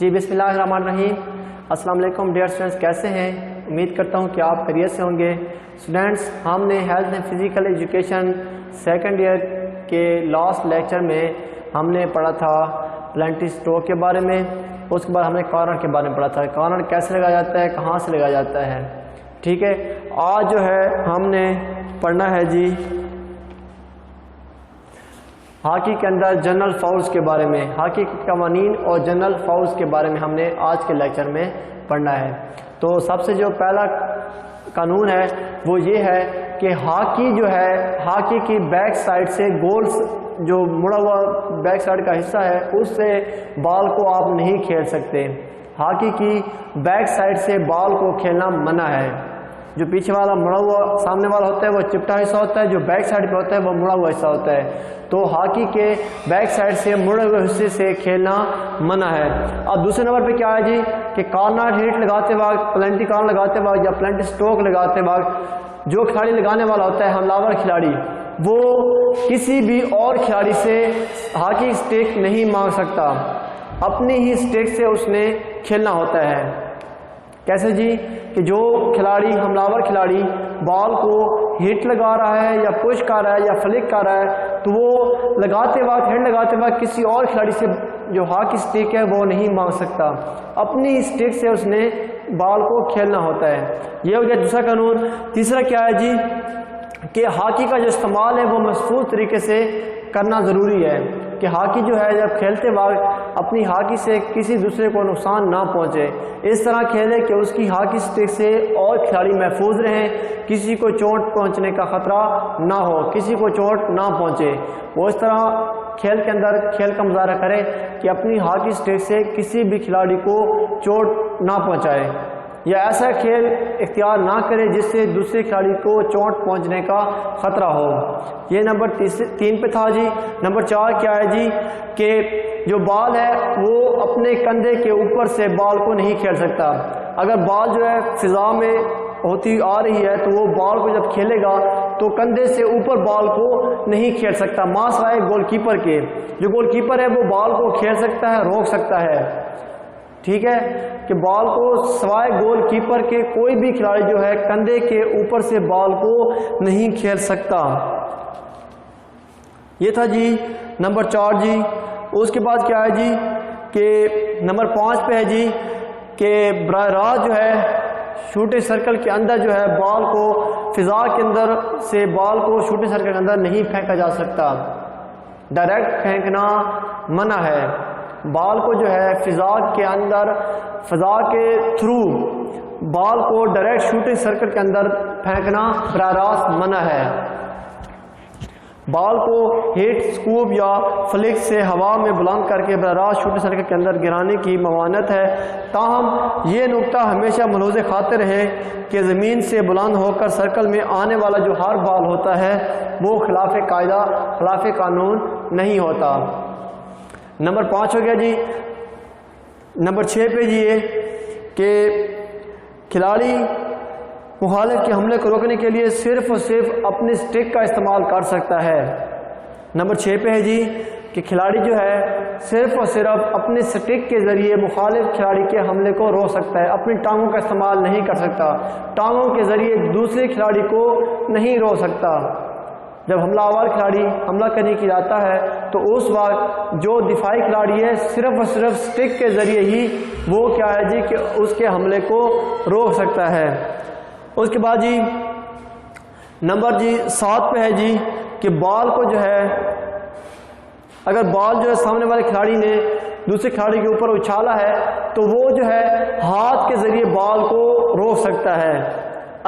جی بسم اللہ الرحمن الرحیم۔ السلام علیکم ڈیئر اسٹوڈنٹس، کیسے ہیں؟ امید کرتا ہوں کہ آپ خیریت سے ہوں گے۔ اسٹوڈنٹس، ہم نے health and physical education second year کے لاسٹ لیکچر میں ہم نے پڑھا تھا پلینٹی اسٹروک کے بارے میں، اس کے بعد ہم نے کارنر کے بارے میں پڑھا تھا، کارنر کیسے لگایا جاتا ہے، کہاں سے لگایا جاتا ہے۔ ٹھیک ہے، آج جو ہے ہم نے پڑھنا ہے جی ہاکی کے اندر جنرل فاؤلز کے بارے میں، ہاکی کے قوانین اور جنرل فاؤلز کے بارے میں ہم نے آج کے لیکچر میں پڑھنا ہے۔ تو سب سے جو پہلا قانون ہے وہ یہ ہے کہ ہاکی جو ہے، ہاکی کی بیک سائڈ سے گول جو مڑا ہوا بیک سائڈ کا حصہ ہے اس سے بال کو آپ نہیں کھیل سکتے۔ ہاکی کی بیک سائڈ سے بال کو کھیلنا منع ہے۔ جو پیچھے والا مڑا ہوا سامنے والا ہوتا ہے وہ چپٹا حصہ ہوتا ہے، جو بیک سائڈ پہ ہوتا ہے وہ مڑا ہوا حصہ ہوتا ہے۔ تو ہاکی کے بیک سائڈ سے مڑے ہوئے حصے سے کھیلنا منع ہے۔ اب دوسرے نمبر پہ کیا ہے جی کہ کارنر ہٹ لگاتے وقت، پلنٹی کارنر لگاتے وقت یا پلنٹی اسٹروک لگاتے وقت جو کھلاڑی لگانے والا ہوتا ہے، حملہ کھلاڑی، وہ کسی بھی اور کھلاڑی سے ہاکی اسٹک نہیں مانگ سکتا، اپنی ہی اسٹک سے اس نے کھیلنا ہوتا ہے۔ کیسے جی کہ جو کھلاڑی حملہ کھلاڑی بال کو ہٹ لگا رہا ہے یا پش کر رہا ہے یا فلک کر رہا ہے تو وہ لگاتے وقت، ہٹ لگاتے وقت کسی اور کھلاڑی سے جو ہاکی اسٹک ہے وہ نہیں مانگ سکتا، اپنی اسٹک سے اس نے بال کو کھیلنا ہوتا ہے۔ یہ ہو گیا دوسرا قانون۔ تیسرا کیا ہے جی کہ ہاکی کا جو استعمال ہے وہ محفوظ طریقے سے کرنا ضروری ہے، کہ ہاکی جو ہے جب کھیلتے وقت اپنی ہاکی سے کسی دوسرے کو نقصان نہ پہنچے، اس طرح کھیلے کہ اس کی ہاکی اسٹک سے اور کھلاڑی محفوظ رہیں، کسی کو چوٹ پہنچنے کا خطرہ نہ ہو، کسی کو چوٹ نہ پہنچے۔ وہ اس طرح کھیل کے اندر کھیل کا مظاہرہ کرے کہ اپنی ہاکی اسٹک سے کسی بھی کھلاڑی کو چوٹ نہ پہنچائے، یا ایسا کھیل اختیار نہ کرے جس سے دوسرے کھلاڑی کو چوٹ پہنچنے کا خطرہ ہو۔ یہ نمبر 3 پہ تھا جی۔ نمبر 4 کیا ہے جی کہ جو بال ہے وہ اپنے کندھے کے اوپر سے بال کو نہیں کھیل سکتا۔ اگر بال جو ہے فضا میں ہوتی آ رہی ہے تو وہ بال کو جب کھیلے گا تو کندھے سے اوپر بال کو نہیں کھیل سکتا، ماں سوائے گول کیپر کے۔ جو گول کیپر ہے وہ بال کو کھیل سکتا ہے، روک سکتا ہے۔ ٹھیک ہے کہ بال کو سوائے گول کیپر کے کوئی بھی کھلاڑی جو ہے کندھے کے اوپر سے بال کو نہیں کھیل سکتا۔ یہ تھا جی نمبر 4 جی۔ اس کے بعد کیا ہے جی کہ نمبر 5 پہ ہے جی کہ براہ راست جو ہے شوٹنگ سرکل کے اندر جو ہے بال کو فضا کے اندر سے بال کو شوٹنگ سرکل کے اندر نہیں پھینکا جا سکتا، ڈائریکٹ پھینکنا منع ہے۔ بال کو جو ہے فضا کے اندر، فضا کے تھرو بال کو ڈائریکٹ شوٹنگ سرکل کے اندر پھینکنا براہ راست منع ہے۔ بال کو ہٹ، سکوپ یا فلک سے ہوا میں بلند کر کے براہ راست شوٹنگ سرکل کے اندر گرانے کی ممانعت ہے۔ تاہم یہ نقطہ ہمیشہ ملحوظ خاطر ہے کہ زمین سے بلند ہو کر سرکل میں آنے والا جو ہر بال ہوتا ہے وہ خلاف قاعدہ، خلاف قانون نہیں ہوتا۔ نمبر 5 ہو گیا جی۔ نمبر 6 پہ جی یہ کہ کھلاڑی مخالف کے حملے کو روکنے کے لیے صرف اور صرف اپنی اسٹک کا استعمال کر سکتا ہے۔ نمبر 6 پہ ہے جی کہ کھلاڑی جو ہے صرف اور صرف اپنے اسٹک کے ذریعے مخالف کھلاڑی کے حملے کو روک سکتا ہے، اپنی ٹانگوں کا استعمال نہیں کر سکتا، ٹانگوں کے ذریعے دوسرے کھلاڑی کو نہیں روک سکتا۔ جب حملہ آور کھلاڑی حملہ کرنے کی جاتا ہے تو اس وقت جو دفاعی کھلاڑی ہے صرف اور صرف اسٹک کے ذریعے ہی وہ کیا ہے جی کہ اس کے حملے کو روک سکتا ہے۔ اس کے بعد جی نمبر 7 پہ ہے جی کہ بال کو جو ہے اگر بال جو ہے سامنے والے کھلاڑی نے دوسرے کھلاڑی کے اوپر اچھالا ہے تو وہ جو ہے ہاتھ کے ذریعے بال کو روک سکتا ہے۔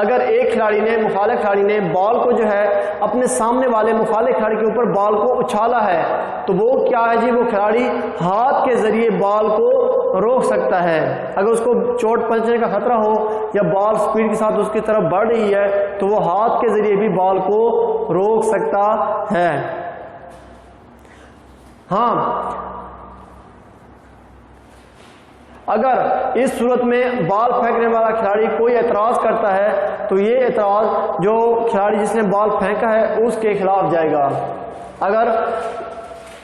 اگر ایک کھلاڑی نے، مخالف کھلاڑی نے بال کو جو ہے اپنے سامنے والے مخالف کھلاڑی کے اوپر بال کو اچھالا ہے تو وہ کیا ہے جی وہ کھلاڑی ہاتھ کے ذریعے بال کو روک سکتا ہے۔ اگر اس کو چوٹ پہنچنے کا خطرہ ہو یا بال سپیڈ کے ساتھ اس کی طرف بڑھ رہی ہے تو وہ ہاتھ کے ذریعے بھی بال کو روک سکتا ہے۔ ہاں، اگر اس صورت میں بال پھینکنے والا کھلاڑی کوئی اعتراض کرتا ہے تو یہ اعتراض جو کھلاڑی جس نے بال پھینکا ہے اس کے خلاف جائے گا۔ اگر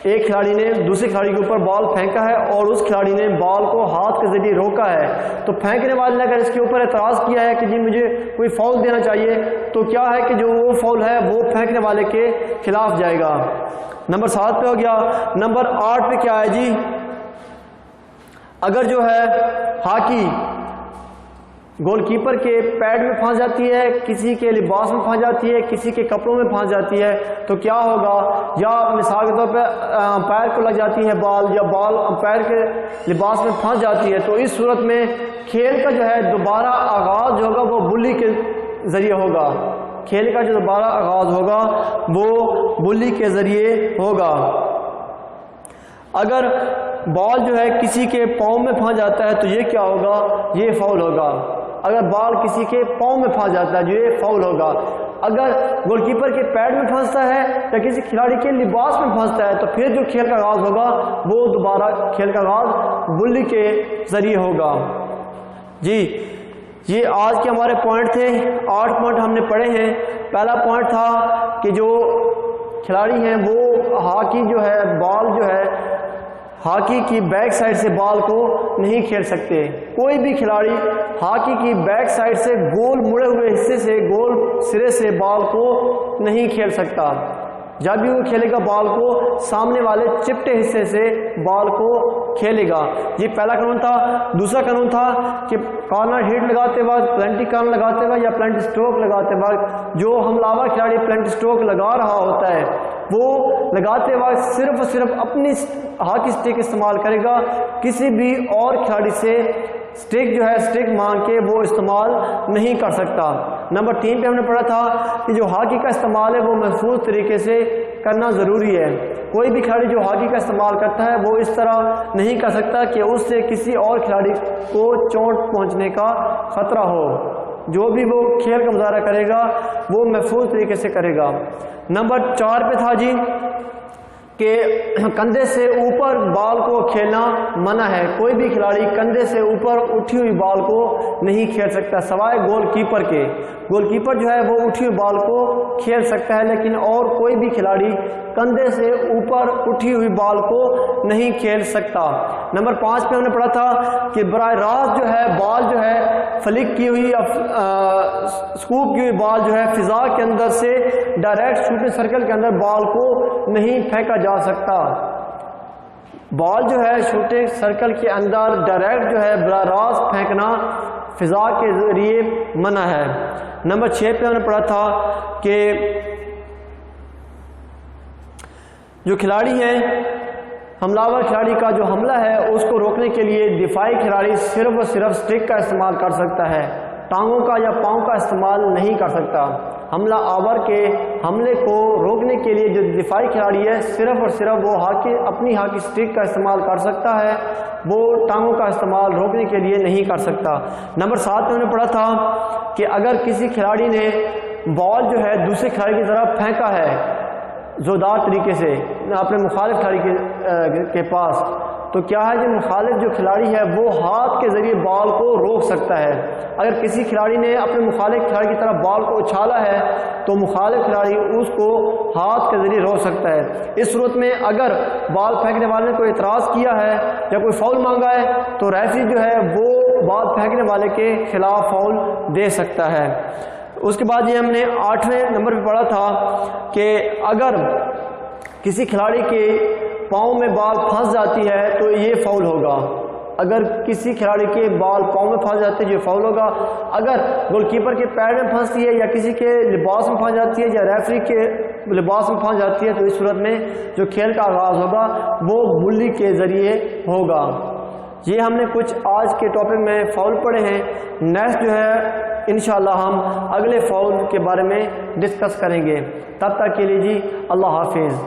ایک کھلاڑی نے دوسرے کھلاڑی کے اوپر بال پھینکا ہے اور اس کھلاڑی نے بال کو ہاتھ کے ذریعے روکا ہے، تو پھینکنے والے نے اگر اس کے اوپر اعتراض کیا ہے کہ جی مجھے کوئی فاؤل دینا چاہیے، تو کیا ہے کہ جو وہ فاؤل ہے وہ پھینکنے والے کے خلاف جائے گا۔ نمبر 7 پہ ہو گیا۔ نمبر 8 پہ کیا ہے جی، اگر جو ہے ہاکی گول کیپر کے پیڈ میں پھنس جاتی ہے، کسی کے لباس میں پھنس جاتی ہے، کسی کے کپڑوں میں پھنس جاتی ہے، تو کیا ہوگا؟ یا مثال کے طور پہ امپائر کو لگ جاتی ہے بال، یا بال امپائر کے لباس میں پھنس جاتی ہے، تو اس صورت میں کھیل کا جو ہے دوبارہ آغاز جو ہوگا وہ بلی کے ذریعے ہوگا۔ کھیل کا جو دوبارہ آغاز ہوگا وہ بلی کے ذریعے ہوگا۔ اگر بال جو ہے کسی کے پاؤں میں پھنس جاتا ہے تو یہ کیا ہوگا؟ یہ فاؤل ہوگا۔ اگر بال کسی کے پاؤں میں پھنس جاتا ہے جو یہ فاؤل ہوگا۔ اگر گول کیپر کے پیڈ میں پھنستا ہے یا کسی کھلاڑی کے لباس میں پھنستا ہے تو پھر جو کھیل کا آغاز ہوگا وہ دوبارہ کھیل کا آغاز بلی کے ذریعے ہوگا۔ جی یہ آج کے ہمارے پوائنٹ تھے، 8 پوائنٹ ہم نے پڑھے ہیں۔ پہلا پوائنٹ تھا کہ جو کھلاڑی ہیں وہ ہاکی جو ہے بال جو ہے ہاکی کی بیک سائڈ سے بال کو نہیں کھیل سکتے۔ کوئی بھی کھلاڑی ہاکی کی بیک سائڈ سے گول مڑے ہوئے حصے سے گول سرے سے بال کو نہیں کھیل سکتا۔ جب بھی وہ کھیلے گا بال کو سامنے والے چپٹے حصے سے بال کو کھیلے گا۔ یہ پہلا قانون تھا۔ دوسرا قانون تھا کہ کارنر ہٹ لگاتے وقت، پلنٹی کارنر لگاتے وقت یا پلنٹی سٹروک لگاتے وقت جو حملہ کھلاڑی پلنٹی سٹروک لگا رہا ہوتا ہے وہ لگاتے وقت صرف اور صرف اپنی ہاکی سٹک استعمال کرے گا، کسی بھی اور کھلاڑی سے سٹک جو ہے سٹک مانگ کے وہ استعمال نہیں کر سکتا۔ نمبر 3 پہ ہم نے پڑھا تھا کہ جو ہاکی کا استعمال ہے وہ محفوظ طریقے سے کرنا ضروری ہے۔ کوئی بھی کھلاڑی جو ہاکی کا استعمال کرتا ہے وہ اس طرح نہیں کر سکتا کہ اس سے کسی اور کھلاڑی کو چوٹ پہنچنے کا خطرہ ہو۔ جو بھی وہ کھیل کا مظاہرہ کرے گا وہ محفوظ طریقے سے کرے گا۔ نمبر 4 پہ تھا جی کہ کندھے سے اوپر بال کو کھیلنا منع ہے۔ کوئی بھی کھلاڑی کندھے سے اوپر اٹھی ہوئی بال کو نہیں کھیل سکتا سوائے گول کیپر کے۔ گول کیپر جو ہے وہ اٹھی ہوئی بال کو کھیل سکتا ہے لیکن اور کوئی بھی کھلاڑی کندھے سے اوپر اٹھی ہوئی بال کو نہیں کھیل سکتا۔ نمبر 5 پہ ہم نے پڑھا تھا کہ براہ راست جو ہے بال جو ہے فلک کی ہوئی سکوپ کی ہوئی بال جو ہے فضا کے اندر سے ڈائریکٹ شوٹنگ سرکل کے اندر بال کو نہیں پھینکا جا سکتا۔ بال جو ہے شوٹنگ سرکل کے اندر ڈائریکٹ جو ہے براہ راست پھینکنا فضا کے ذریعے منع ہے۔ نمبر 6 پہ ہم نے پڑھا تھا کہ جو کھلاڑی ہیں حملہ آور کھلاڑی کا جو حملہ ہے اس کو روکنے کے لیے دفاعی کھلاڑی صرف اور صرف سٹک کا استعمال کر سکتا ہے، ٹانگوں کا یا پاؤں کا استعمال نہیں کر سکتا۔ حملہ آور کے حملے کو روکنے کے لیے جو دفاعی کھلاڑی ہے صرف اور صرف وہ اپنی ہاکی سٹک کا استعمال کر سکتا ہے، وہ ٹانگوں کا استعمال روکنے کے لیے نہیں کر سکتا۔ نمبر 7 میں ہم نے پڑھا تھا کہ اگر کسی کھلاڑی نے بال جو ہے دوسرے کھلاڑی کی طرف پھینکا ہے زوردار طریقے سے اپنے مخالف کھلاڑی کے پاس، تو کیا ہے جو مخالف جو کھلاڑی ہے وہ ہاتھ کے ذریعے بال کو روک سکتا ہے۔ اگر کسی کھلاڑی نے اپنے مخالف کھلاڑی کی طرف بال کو اچھالا ہے تو مخالف کھلاڑی اس کو ہاتھ کے ذریعے روک سکتا ہے۔ اس صورت میں اگر بال پھینکنے والے نے کوئی اعتراض کیا ہے یا کوئی فاؤل مانگا ہے تو ریفری جو ہے وہ بال پھینکنے والے کے خلاف فاؤل دے سکتا ہے۔ اس کے بعد یہ ہم نے 8ویں نمبر پہ پڑھا تھا کہ اگر کسی کھلاڑی کے پاؤں میں بال پھنس جاتی ہے تو یہ فاؤل ہوگا۔ اگر کسی کھلاڑی کے بال پاؤں میں پھنس جاتے ہیں یہ فاؤل ہوگا۔ اگر گول کیپر کے پیر میں پھنستی ہے یا کسی کے لباس میں پھنس جاتی ہے یا ریفری کے لباس میں پھنس جاتی ہے تو اس صورت میں جو کھیل کا آغاز ہوگا وہ بلی کے ذریعے ہوگا۔ یہ ہم نے کچھ آج کے ٹاپک میں فاؤل پڑھے ہیں۔ نیکسٹ جو ہے انشاءاللہ ہم اگلے فاؤل کے بارے میں ڈسکس کریں گے۔ تب تک کے لیے جی اللہ حافظ۔